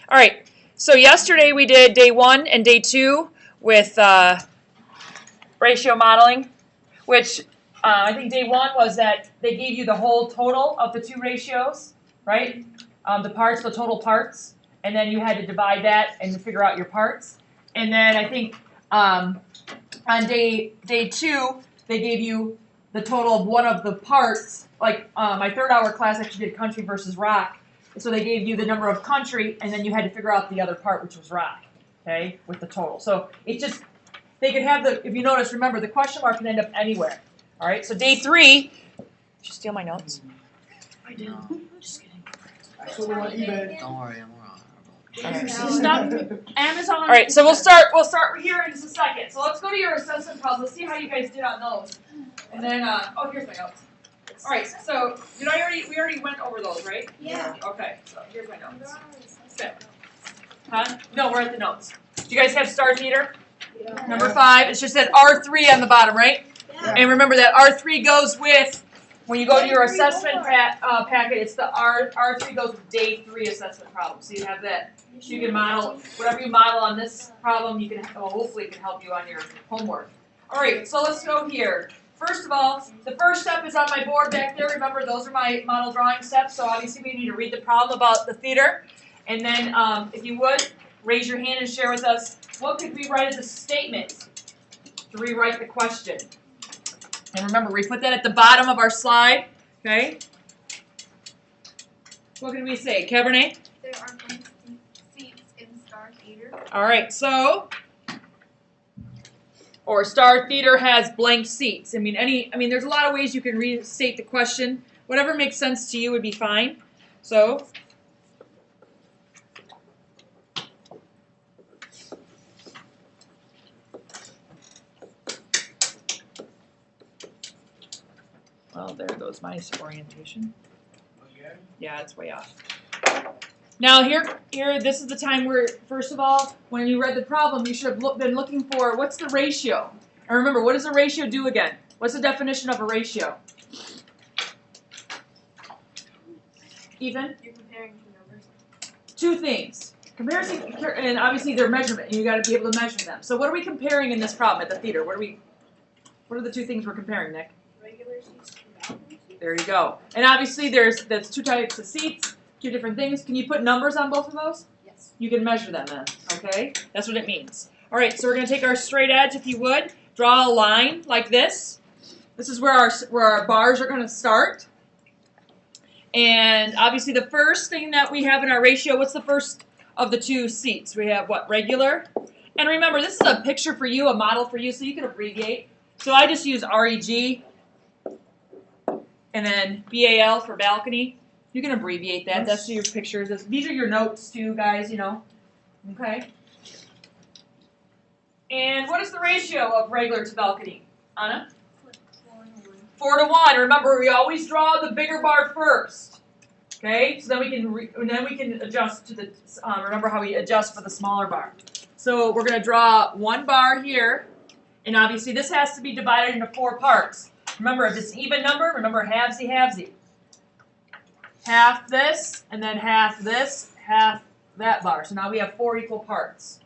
All right, so yesterday we did day 1 and day 2 with ratio modeling, which I think day 1 was that they gave you the whole total of the two ratios, right? The parts, the total parts, and then you had to divide that and figure out your parts. And then I think on day 2, they gave you the total of one of the parts. Like my third hour class actually did country versus rock. So they gave you the number of country, and then you had to figure out the other part, which was rock, okay, with the total. So it's just, they could have the, if you notice, remember, the question mark can end up anywhere. All right, so day 3, did you steal my notes? I did. Just kidding. Don't worry, I'm around. Right. Stop Amazon. All right, so we'll start here in just a second. So let's go to your assessment problems. Let's see how you guys did on those. And then, oh, here's my notes. All right, so we already went over those, right? Yeah. Okay, so here's my notes. Okay. Huh? No, we're at the notes. Do you guys have star theater? Yeah. Number 5. It's just that R3 on the bottom, right? Yeah. And remember that R3 goes with, when you go to your assessment packet, it's the R3 goes with day 3 assessment problem. So you have that. So you can model, whatever you model on this problem, you can, hopefully it can help you on your homework. All right, so let's go here. First of all, the first step is on my board back there. Remember, those are my model drawing steps. So obviously we need to read the problem about the theater. And then, if you would, raise your hand and share with us, what could we write as a statement to rewrite the question? And remember, we put that at the bottom of our slide, okay? What can we say? Cabernet? There are blank seats in Star Theater. All right, so, or Star Theater has blank seats. I mean, there's a lot of ways you can restate the question. Whatever makes sense to you would be fine. So, well, there goes my orientation. Yeah, it's way off. Now here, this is the time where, first of all, when you read the problem, you should have been looking for, what's the ratio? And remember, what does a ratio do again? What's the definition of a ratio? Ethan? You're comparing two numbers. 2 things. Comparison, and obviously they're measurement, and you got to be able to measure them. So what are we comparing in this problem at the theater? What are the 2 things we're comparing, Nick? Regular seats to balcony seats. There you go. And obviously that's 2 types of seats, 2 different things. Can you put numbers on both of those? Yes. You can measure them then, okay? That's what it means. All right, so we're going to take our straight edge, if you would. Draw a line like this. This is where our bars are going to start. And obviously the first thing that we have in our ratio, what's the first of the 2 seats? We have what? Regular. And remember, this is a picture for you, a model for you, so you can abbreviate. So I just use REG. And then BAL for balcony. You can abbreviate that. That's your pictures. These are your notes too, guys, you know. Okay. And what is the ratio of regular to balcony? Anna? 4 to 1. Remember, we always draw the bigger bar first. Okay? So then we can adjust to the, remember how we adjust for the smaller bar. So we're going to draw 1 bar here. And obviously this has to be divided into 4 parts. Remember, if it's an even number, remember halvesy, halvesy. Half this, and then half this, half that bar. So now we have 4 equal parts.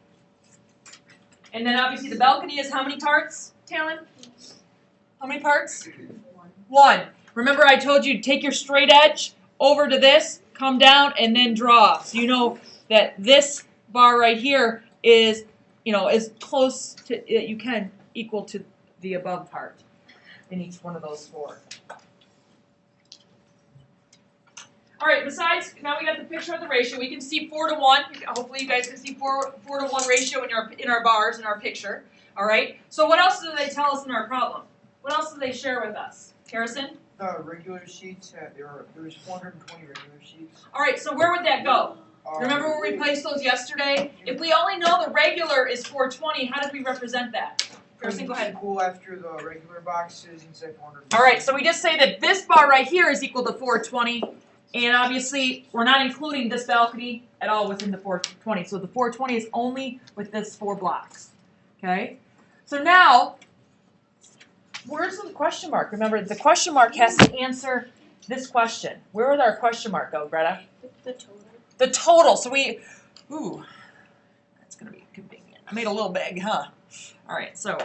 And then obviously the balcony is how many parts, Talon? How many parts? 1. Remember I told you, take your straight edge over to this, come down, and then draw. So you know that this bar right here is, as close to, you can, equal to the above part in each one of those 4. All right, besides, now we got the picture of the ratio. We can see 4 to 1. Hopefully you guys can see 4 to 1 ratio in our bars, in our picture. All right, so what else do they tell us in our problem? What else do they share with us? Harrison? Regular sheets, there's 420 regular sheets. All right, so where would that go? Remember where we placed those yesterday? If we only know the regular is 420, how did we represent that? Harrison, go ahead. Equal after the regular boxes instead of 420. All right, so we just say that this bar right here is equal to 420. And obviously, we're not including this balcony at all within the 420. So the 420 is only with this 4 blocks. Okay? So now, where's the question mark? Remember, the question mark has to answer this question. Where would our question mark go, Greta? The total. The total. So we Ooh, that's gonna be convenient. I made a little bag, huh? All right, so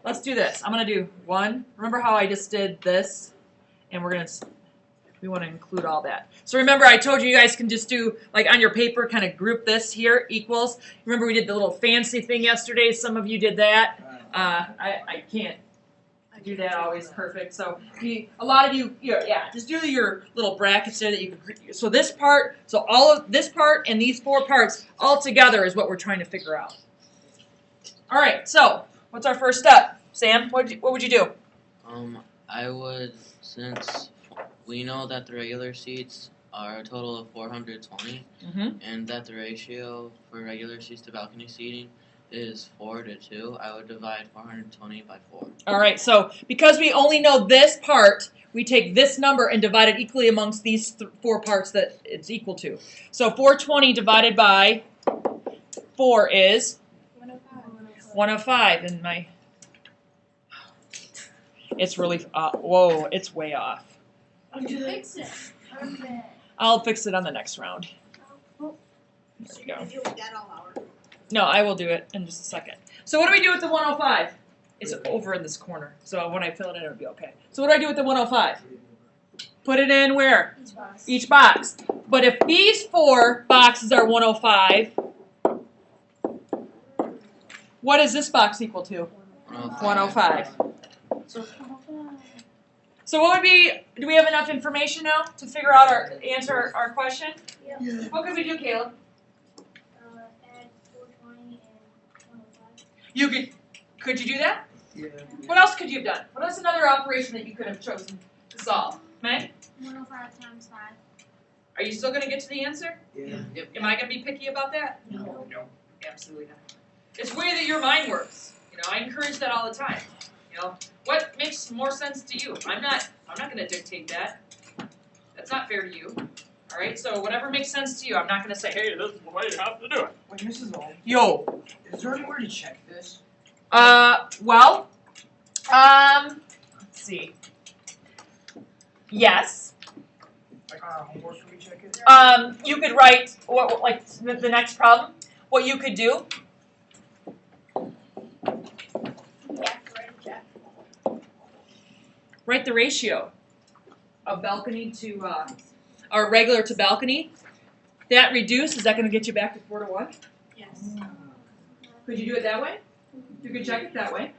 let's do this. I'm gonna do 1. Remember how I just did this? And we want to include all that. So remember I told you guys can just do, like on your paper, kind of group this here, equals. Remember we did the little fancy thing yesterday? Some of you did that. I can't do that always perfect. So a lot of you, just do your little brackets there that you can. So this part, so all of this part and these 4 parts all together is what we're trying to figure out. All right, so what's our first step? Sam, what would you do? I would, since we know that the regular seats are a total of 420, and that the ratio for regular seats to balcony seating is 4:2, I would divide 420 by 4. All right, so because we only know this part, we take this number and divide it equally amongst these 4 parts that it's equal to. So 420 divided by 4 is 105. And my, it's really, whoa, it's way off. Fix it. Okay. I'll fix it on the next round. There you go. No, I will do it in just a second. So what do we do with the 105? It's over in this corner. So when I fill it in, it'll be okay. So what do I do with the 105? Put it in where? Each box. But if these 4 boxes are 105, what is this box equal to? 105. So what would be, do we have enough information now to figure out answer our question? Yeah. What could we do, Caleb? Add 420 and 105. You could you do that? Yeah. What else could you have done? What else another operation that you could have chosen to solve? Meg, 105 times 5. are you still going to get to the answer? Yeah. Am I going to be picky about that? No. Absolutely not. It's the way that your mind works. You know, I encourage that all the time. You know, what makes more sense to you? I'm not going to dictate that. That's not fair to you. All right. So whatever makes sense to you, I'm not going to say, hey, this is the way you have to do it. Wait, Mrs. Old, Yo. is there anywhere to check this? Well, let's see. Yes. Like on our homework, can we check it? You could write like the next problem. What you could do. Write the ratio of balcony to or regular to balcony. That reduced, is that going to get you back to 4:1? Yes. Could you do it that way? You could check it that way.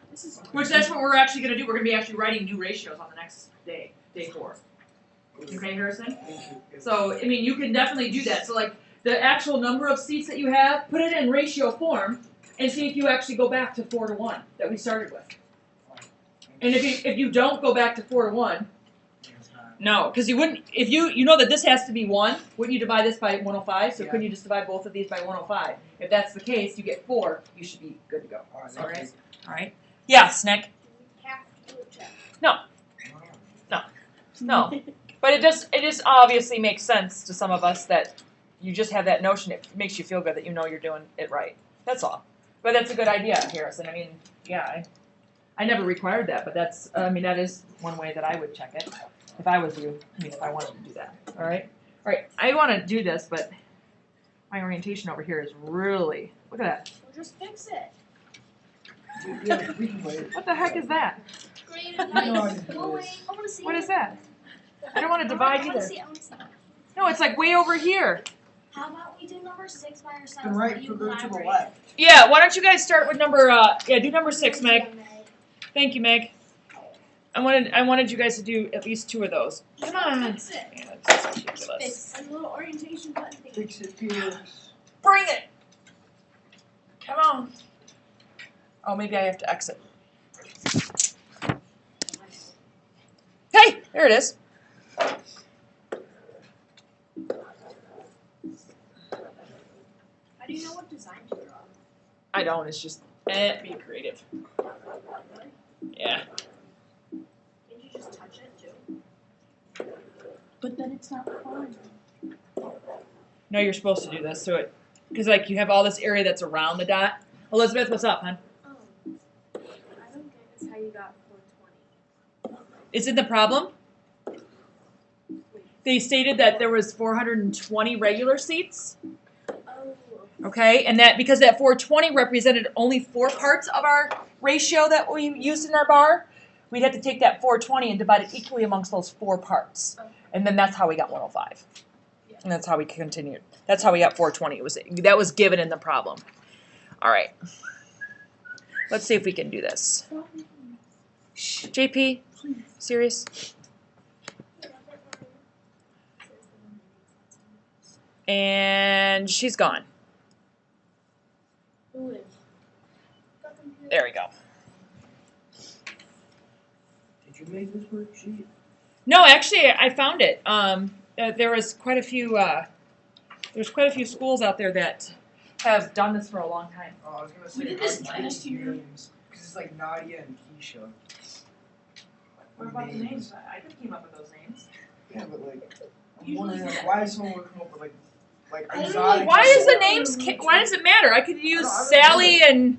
Which that's what we're actually going to do. We're going to be actually writing new ratios on the next day, day 4. Okay, Harrison? So, I mean, you can definitely do that. So, like, the actual number of seats that you have, put it in ratio form and see if you actually go back to 4:1 that we started with. And if you don't go back to 4:1, no, because you wouldn't. If you know that this has to be 1, wouldn't you divide this by 105? So couldn't you just divide both of these by 105? If that's the case, you get 4. You should be good to go. All right. All right. Yes, Nick. Have to do a check. No, but it just obviously makes sense to some of us that you just have that notion. It makes you feel good that you know you're doing it right. That's all. But that's a good idea, Harrison. I mean, yeah, I never required that, but that is one way that I would check it if I was you. I mean, if I wanted to do that. All right. I want to do this, but my orientation over here is really. Look at that. We'll just fix it. Yeah, we can wait. What the heck is that? Creative I know I minds. can do Go away. this. I want to see What it. is that? I don't want to divide I want either. to see it. I want to see it. No, it's like way over here. How about we do number 6 by ourselves? Then right and to you go to the collaborate? left. Yeah. Why don't you guys start with number? Do number 6, Meg. Thank you, Meg. I wanted you guys to do at least 2 of those. Come on. Fix it. Man, that's just ridiculous. Fix a little orientation button thing. Fix it, Felix. Bring it. Come on. Oh, maybe I have to exit. Hey, there it is. How do you know what design to draw? I don't. It's just be creative. Yeah. Did you just touch it too? But then it's not fun. No, you're supposed to do this so it, because like you have all this area that's around the dot. Elizabeth, what's up, hon? I don't get this how you got 420. Is it the problem? They stated that there was 420 regular seats. Oh, Okay, and that because that 420 represented only 4 parts of our ratio that we used in our bar, we'd have to take that 420 and divide it equally amongst those 4 parts. And then that's how we got 105. And that's how we continued. That's how we got 420. That was given in the problem. All right. Let's see if we can do this. Shh, JP, serious? And she's gone. Who is? There we go. Did you make this worksheet? No, actually, I found it. There was quite a few. There's quite a few schools out there that have done this for a long time. Oh, I was gonna say. We did this Archie last year. names, 'cause it's like Nadia and Keisha. What about the names? I could came up with those names. Yeah, but like, I'm wondering like, why does someone would come up with like I don't exotic? know, Why is the names- names? Why does it matter? I could use I don't Sally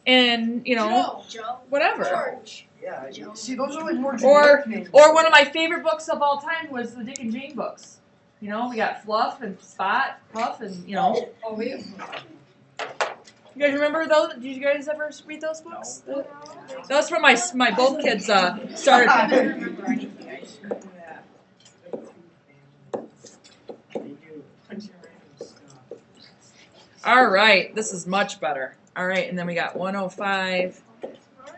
and you know Joe. whatever. George. Yeah, see, those are like more Or generic names. or one of my favorite books of all time was the Dick and Jane books. You know, we got Fluff and Spot, Puff, and you know. Oh, yeah. You guys remember those? Did you guys ever read those books? That was from my both kids started. I don't remember anything. I just remember that. They do. Bunch of random stuff. All right, this is much better. All right, and then we got 105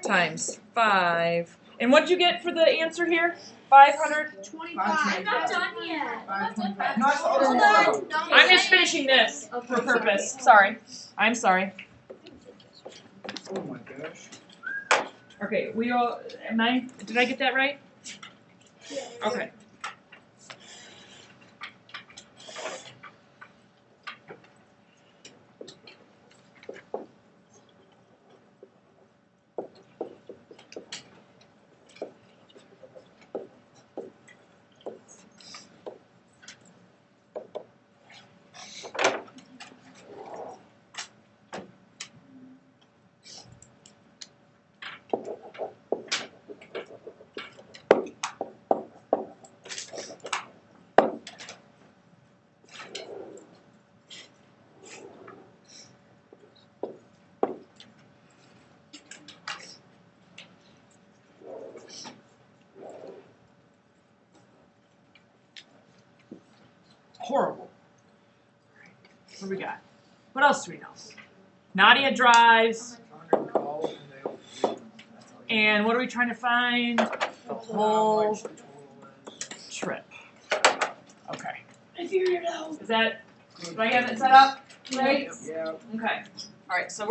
times 5. And what'd you get for the answer here? 500? 25. I'm not done yet. 525. No, it's the other Hold one. on. Don't I'm just say finishing this Okay, for purpose. Sorry. I'm sorry. Oh my gosh. Okay, did I get that right? Okay. Horrible. What do we got? What else do we know? Nadia drives, 100 calls and they all. That's all you and what are we trying to find? The know. whole How much the total is. trip. Okay. I figured it out. Is that, do I have it set up? Right? Yeah. Okay. All right, so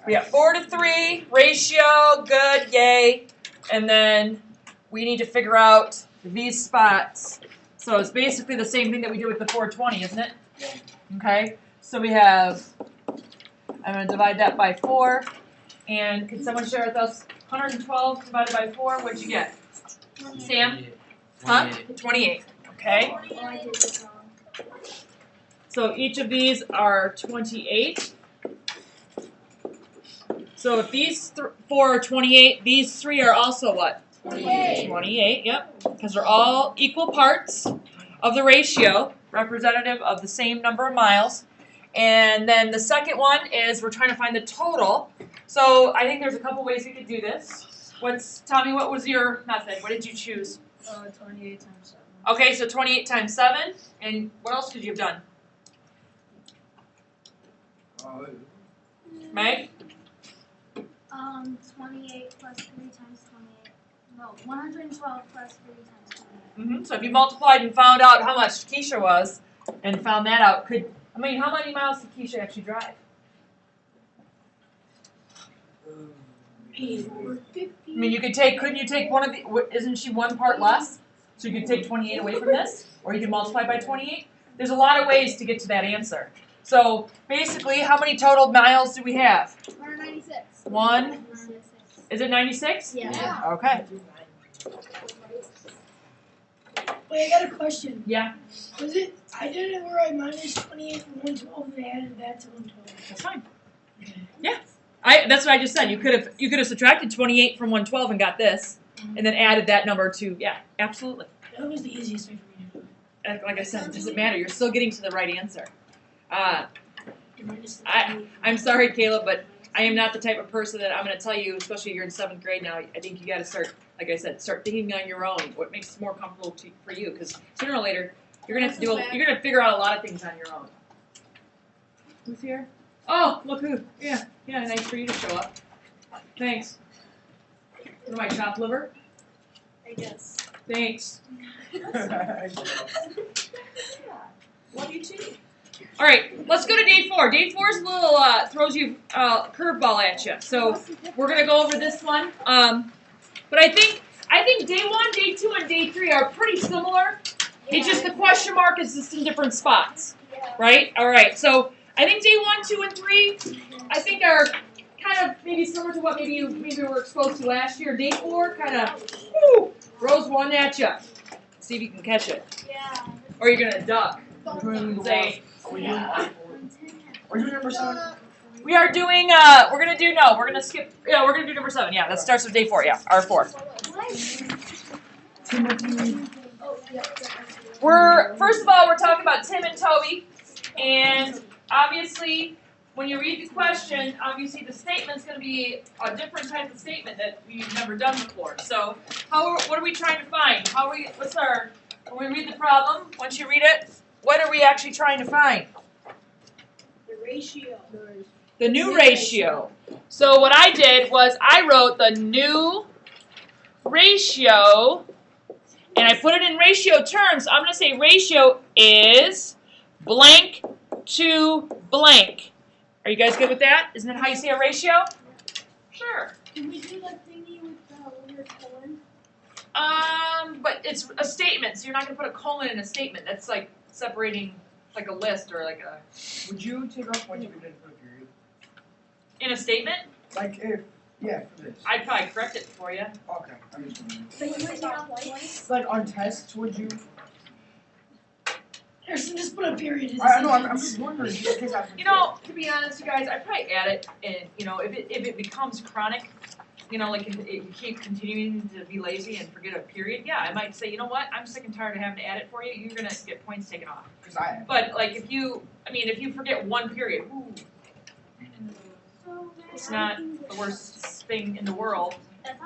we got 4 to 3, ratio, good, yay. And then we need to figure out these spots. So it's basically the same thing that we did with the 420, isn't it? Yeah. Okay, so we have, I'm going to divide that by 4. And can someone share with us 112 divided by 4? What'd you get? Sam? Huh? 28. Okay. Oh, I did this wrong. So each of these are 28. So if these 4 are 28, these 3 are also what? 28. 28, yep. Because they're all equal parts of the ratio, representative of the same number of miles. And then the second one is we're trying to find the total. So I think there's a couple ways we could do this. Tommy, what was your method? What did you choose? 28 times 7. Okay, so 28 times 7. And what else could you have done? Meg? 28 plus 3 times 28. No, 112 plus 3 times 28. So if you multiplied and found out how much Keisha was, and found that out, how many miles did Keisha actually drive? 84. 50. I mean, couldn't you take one of the, isn't she 1 part less? So you could take 28 away from this, or you can multiply by 28. There's a lot of ways to get to that answer. So basically, how many total miles do we have? 196. 1, 96. is it 96? Yeah. Okay. Wait, I got a question. Yeah, Was it? I did it where I minus 28 from 112 and added that to 112. that's fine. Yeah. That's what I just said. You could have subtracted 28 from 112 and got this, and then added that number to, yeah, absolutely. That was the easiest way for me to do it. Like I said, it doesn't matter. You're still getting to the right answer. I'm sorry, Caleb, but I am not the type of person that I'm going to tell you, especially you're in 7th grade now, I think you got to start, like I said, start thinking on your own. What makes it more comfortable for you? Because sooner or later, you're going to have to you're going to figure out a lot of things on your own. Who's here? Oh, look who. Yeah, nice for you to show up. Thanks. What am I, chopped liver? I guess. Thanks. Love you too. All right, let's go to day 4. Day 4 is a little throws you curveball at you. So we're gonna go over this one. But I think day 1, day 2, and day 3 are pretty similar. It's just the question mark is just in different spots, right? All right. So I think day 1, 2, and 3, I think are kind of maybe similar to what maybe you were exposed to last year. Day 4 kind of throws one at you. See if you can catch it. Yeah. Or you're gonna duck. Say. Are we doing number 7? We are doing. We're gonna do no. We're gonna skip. Yeah, we're gonna do number 7. Yeah, that starts with day 4. Yeah, R4. We're first of all we're talking about Tim and Toby, and obviously when you read the question, obviously the statement's gonna be a different type of statement that we've never done before. So what are we trying to find? When we read the problem? Once you read it, what are we actually trying to find? The ratio. The new ratio. So what I did was I wrote the new ratio, and I put it in ratio terms. I'm going to say ratio is blank to blank. Are you guys good with that? Isn't that how you say a ratio? Sure. Can we do that thingy with the letter colon? But it's a statement, so you're not going to put a colon in a statement. That's like separating like a list or like a... Would you take off once you didn't put a period? In a statement? Like if, yeah, for this. I'd probably correct it for you. Okay, I'm just wondering. So you might not twice? Like on tests, would you? Harrison, just put a period in I know, I'm just wondering. Just in case I forget. You know, to be honest, you guys, I'd probably add it, and if it becomes chronic, like if you keep continuing to be lazy and forget a period, yeah, I might say, you know what, I'm sick and tired of having to add it for you. You're gonna get points taken off. Because I am. But like if you forget one period, ooh, it's not the worst thing in the world.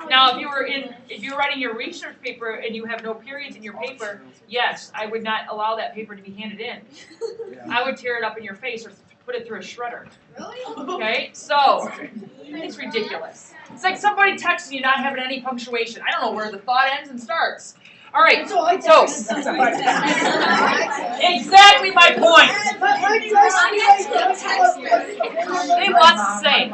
Now, if you're writing your research paper and you have no periods in your paper, yes, I would not allow that paper to be handed in. Yeah. I would tear it up in your face or put it through a shredder. Really? Okay, so it's ridiculous. It's like somebody texting you not having any punctuation. I don't know where the thought ends and starts. All right, So I so exactly my point. They have lots to say.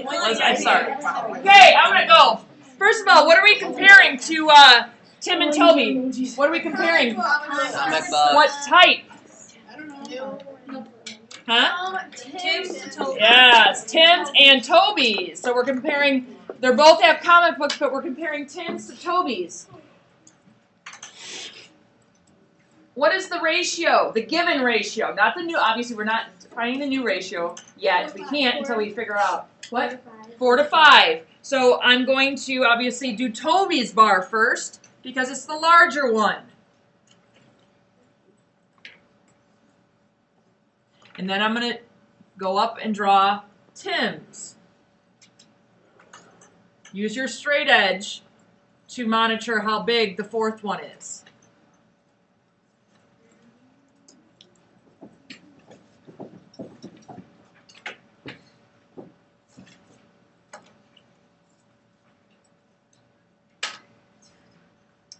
I'm sorry. Okay, I'm gonna go. First of all, what are we comparing to Tim and Toby? What are we comparing? Comic book. What type? I don't know. Huh? Tim's to Toby. Yes, Tim's and Toby's. So we're comparing. They both have comic books, but we're comparing Tim's to Toby's. What is the ratio? The given ratio, not the new. Obviously, we're not finding the new ratio yet. We can't until we figure out what 4 to 5. So I'm going to obviously do Toby's bar first because it's the larger one. And then I'm going to go up and draw Tim's. Use your straight edge to monitor how big the fourth one is.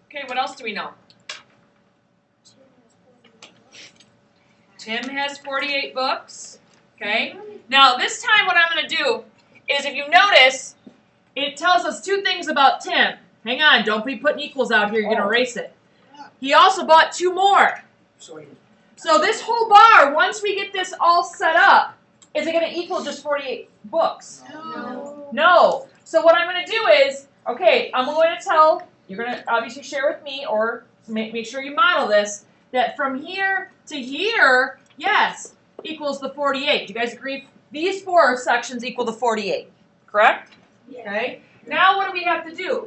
Okay, what else do we know? Tim has 48 books. Okay. Now this time what I'm going to do is, if you notice, it tells us 2 things about Tim. Hang on, don't be putting equals out here, you're going to erase it. He also bought 2 more. So this whole bar, once we get this all set up, is it going to equal just 48 books? No. No. So what I'm going to do is, okay, I'm going to tell, you're going to obviously share with me, or make sure you model this, that from here to here, yes, equals the 48. Do you guys agree? These 4 sections equal the 48, correct? Yeah. Okay. Now what do we have to do?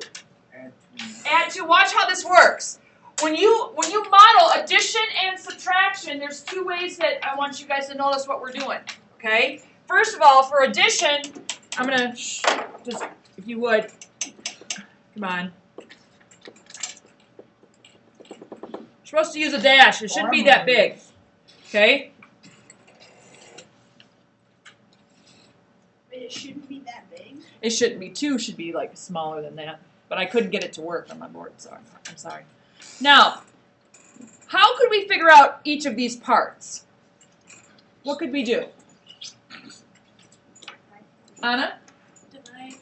Add 2. Watch how this works. When you model addition and subtraction, there's 2 ways that I want you guys to notice what we're doing. Okay? First of all, for addition, I'm gonna just, if you would, come on. You're supposed to use a dash. It shouldn't be that big. Okay? Wait, it shouldn't be that big. It shouldn't be. 2 should be like smaller than that. But I couldn't get it to work on my board, so I'm sorry. Now, how could we figure out each of these parts? What could we do? Anna? Divide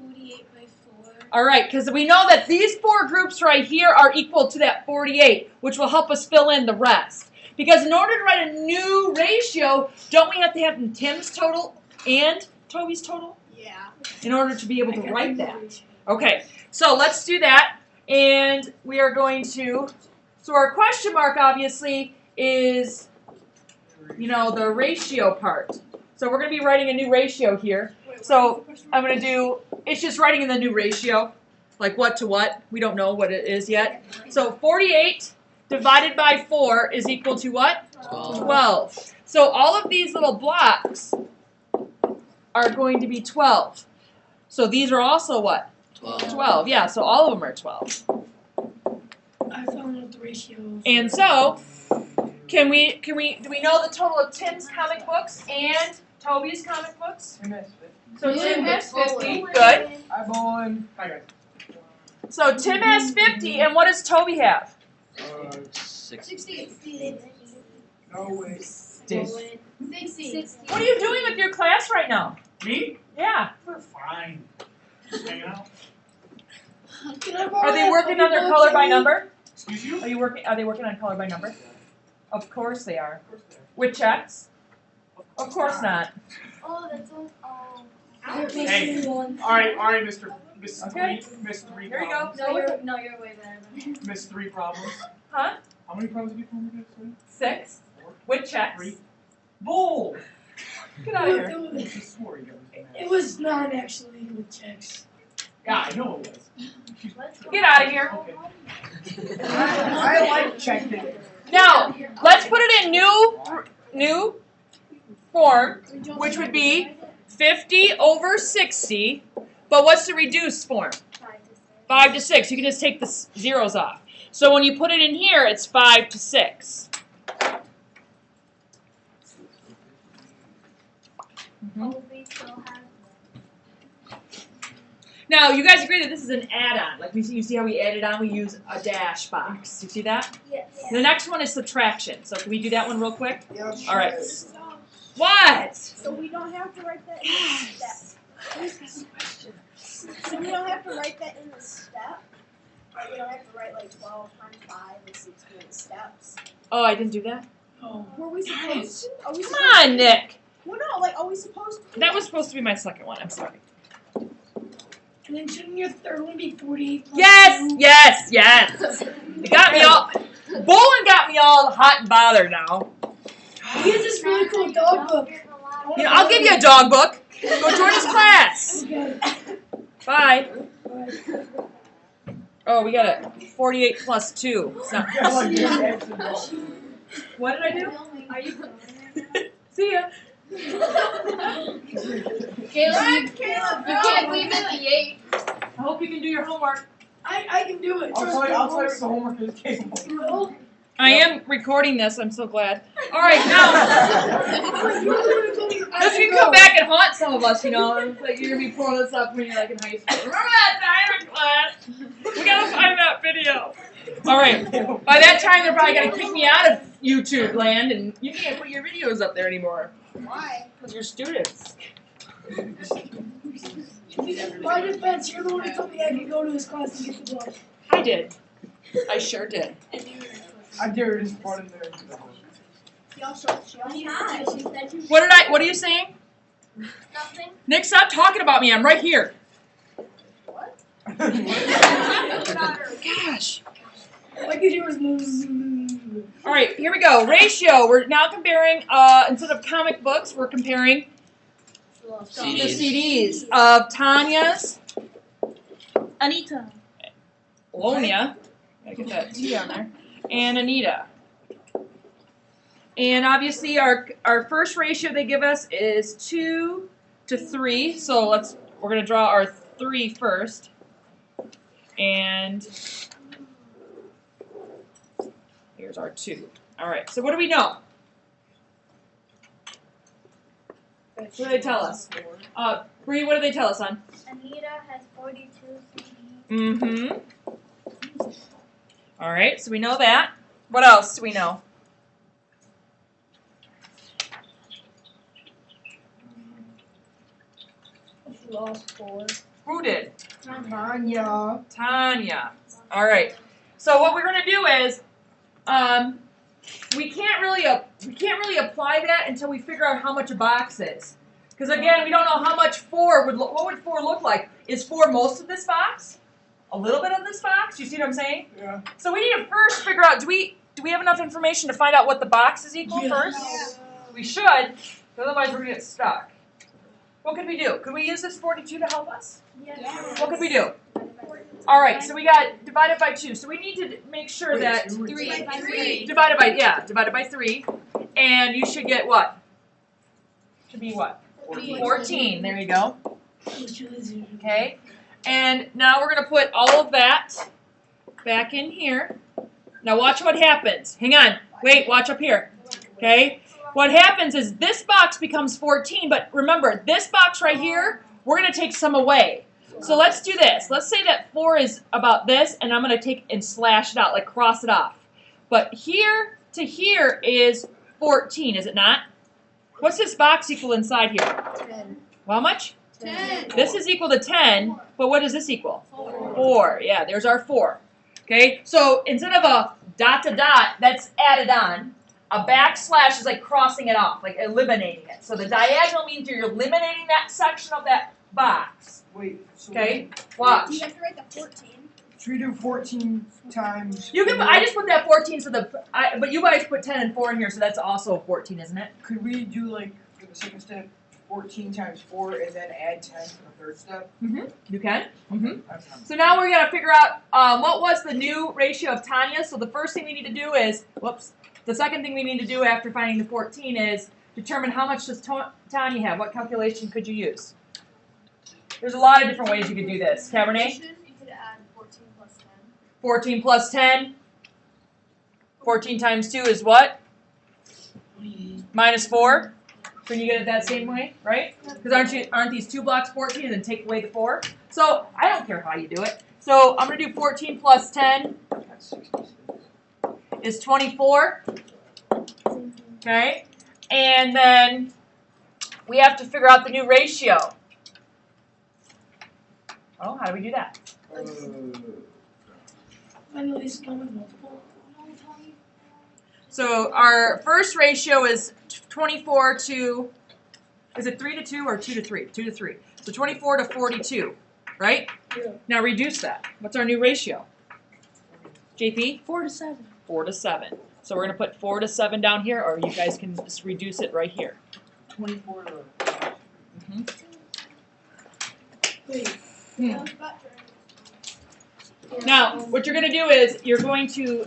48 by 4. All right, because we know that these 4 groups right here are equal to that 48, which will help us fill in the rest. Because in order to write a new ratio, don't we have to have Tim's total and Toby's total Yeah. in order to be able to write that? Okay, so let's do that. And we are going to, so our question mark obviously is, you know, the ratio part. So we're going to be writing a new ratio here. So I'm going to do, it's just writing in the new ratio, like what to what. We don't know what it is yet. So 48 divided by 4 is equal to what? 12. So all of these little blocks are going to be 12. So these are also what? 12. Yeah, so all of them are 12. I found out the ratio. And so, do we know the total of Tim's comic books and Toby's comic books? So Tim has 50. Good. Hi, Bowen. Hi, guys. So Tim has 50, and what does Toby have? 60. No way. 60. What are you doing with your class right now? Me? Yeah. We're fine. Just hanging out. Are they working on their color by number? Excuse you? Are they working on color by number? Of course they are. With checks? Of course not. Oh, that's all. Oh. Hey. Alright, Miss Okay. Miss Three Here you go. problems. No, you're way better than me. Miss Three problems. Huh? How many problems have you told me to 6. With checks. 3. Bull! Get out of here. I just swore you guys. It was not actually with checks. Yeah, I know it was. Get out of here. Okay. I like checking. Now, let's put it in new form, which would be 50 over 60. But what's the reduced form? 5 to 6. You can just take the zeros off. So when you put it in here, it's 5 to 6. Now, you guys agree that this is an add-on. Like you see how we added on, we use a dash box. You see that? Yes. The next one is subtraction. So can we do that one real quick? Yeah, All right. What? So we don't have to write that in the step. So we don't have to write that in the step. Or we don't have to write like 12 times 5 and 16 steps. Oh, I didn't do that? Oh. Were we supposed to? Are we Come supposed on, Nick. Well, no, like, are we supposed to? That was supposed to be my second one. I'm sorry. And then shouldn't your third one be 48 plus Yes, 2? yes. You got me all. Bolin got me all hot and bothered now. He has this really cool dog book. You know, I'll give you a dog book. Go join his class. Okay. Bye. Bye. Oh, we got a 48 plus 2. It's not- What did I do? Are you See ya. Caleb, you can't leave in the 8. I hope you can do your homework. I can do it. I'll tell you what the homework is capable. I am recording this. I'm so glad. All right, now this can come back and haunt some of us. You know, it's like you're gonna be pulling this up when you're like in high school. Remember that time in class? We gotta find that video. All right. By that time, they're probably gonna kick me out of YouTube land, and you can't put your videos up there anymore. Why? Because you're students. My defense, you're the one who told me I could go to his class and get the book. I did. I sure did. I dare you just brought in there. She also she said What are you saying? Nothing. Nick, stop talking about me. I'm right here. Gosh. I could hear his move. All right, here we go. Ratio. We're now comparing, instead of comic books, we're comparing the CDs of Tanya's, Anita. Lonia, gotta get that T on there, and Anita. And obviously our first ratio they give us is 2 to 3. So we're gonna draw our 3 first. And here's our 2. Alright, so what do we know? What do they tell us? Bree, what do they tell us, hon? Anita has 42 CDs. Mm-hmm. Alright, so we know that. What else do we know? She lost 4. Who did? Tanya. Tanya. Alright. So what we're gonna do is we can't really apply that until we figure out how much a box is. Because again, we don't know how much 4 would look. What would 4 look like? Is 4 most of this box? A little bit of this box? You see what I'm saying? Yeah. So we need to first figure out, do we have enough information to find out what the box is equal first? We should, otherwise we're gonna get stuck. What could we do? Could we use this 42 to help us? Yes. What could we do? Alright, so we got divided by 2. So we need to make sure that 3. divided by 3. And you should get what? Should be what? 14. There you go. Okay. And now we're going to put all of that back in here. Now watch what happens. Hang on. Wait, watch up here. Okay. What happens is this box becomes 14, but remember, this box right here, we're going to take some away. So let's do this. Let's say that 4 is about this, and I'm going to take and slash it out, like cross it off. But here to here is 14, is it not? What's this box equal inside here? 10. Well, how much? 10. This is equal to 10, but what does this equal? 4. Yeah, there's our 4. Okay, so instead of a dot to dot, that's added on. A backslash is like crossing it off, like eliminating it. So the diagonal means you're eliminating that section of that box. Wait. So Okay, Do watch. you have to write the 14? Should we do 14 times? You can. 4? I just put that 14 so but you guys put 10 and 4 in here, so that's also 14, isn't it? Could we do like for the second step 14 times 4 and then add 10 for the third step? You can. That's fine. So now we're gonna figure out what was the new ratio of Tanya. So the first thing we need to do is, the second thing we need to do after finding the 14 is determine how much does Tanya have. What calculation could you use? There's a lot of different ways you could do this. Cabernet? You could add 14 plus 10. 14 plus 10. 14 times 2 is what? Minus 4. Can you get it that same way, right? Because aren't these 2 blocks 14 and then take away the 4? So I don't care how you do it. So I'm going to do 14 plus 10 is 24. Okay? And then we have to figure out the new ratio. Oh, how do we do that? I know these come with multiple. So our first ratio is 24 to, is it 3 to 2 or 2 to 3? 2 to 3. So 24 to 42, right? Yeah. Now reduce that. What's our new ratio? JP? 4 to 7. 4 to 7. So we're going to put 4 to 7 down here, or you guys can just reduce it right here. 24 to. Wait. Now, what you're going to do is you're going to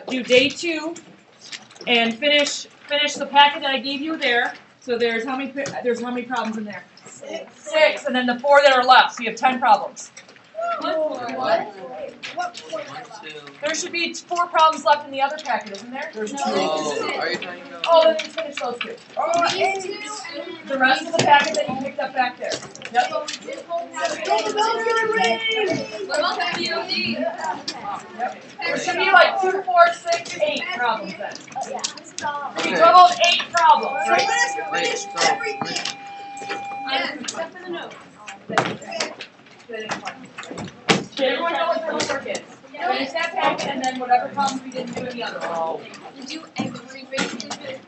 do day 2 and finish the packet that I gave you there. So there's how many problems in there? 6, and then the 4 that are left. So you have 10 problems. What? There should be 4 problems left in the other packet, isn't there? There's No. 2. Oh, are you talking about? Oh, then you finish those 2. These 2 and then The rest of the packet that you picked up back there. Yep. this whole packet. What about the VOD? There should be like 2, 4, 6, 8 problems then. Yeah, this is all. We totaled 8 problems, right? Wait, so, Yes, except for the note. Did everyone know what their homework is? Finish that packet and then whatever problems we didn't do in the other one. Do everything.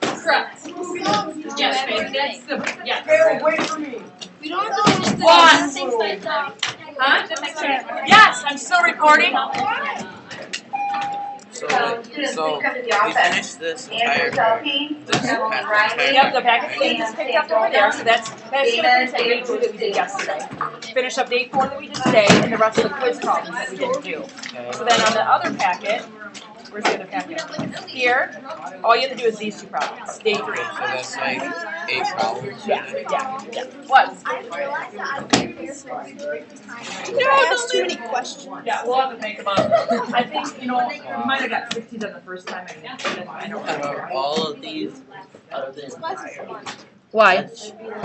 Correct. Yes, baby, that's the, yeah. Hey, wait for me. We don't have to finish the What? things like that. Huh? Yes, I'm still recording. so we finished this entire part. This past entire Yep, the packet we just picked up over there, so that's gonna finish up day 2 that we did yesterday. Finish up day 4 that we did today, and the rest of the quiz problems that we didn't do. So then on the other packet, Where's the other packet? Here. All you have to do is these two problems. Day 3. So that's like 8 problems. Yeah. What? I realized that I didn't hear from you every time. No, I asked too many questions. Yeah, we'll have to think about it. I think, you might have got 60 done the first time. I don't All of these other than Class is fun. Why?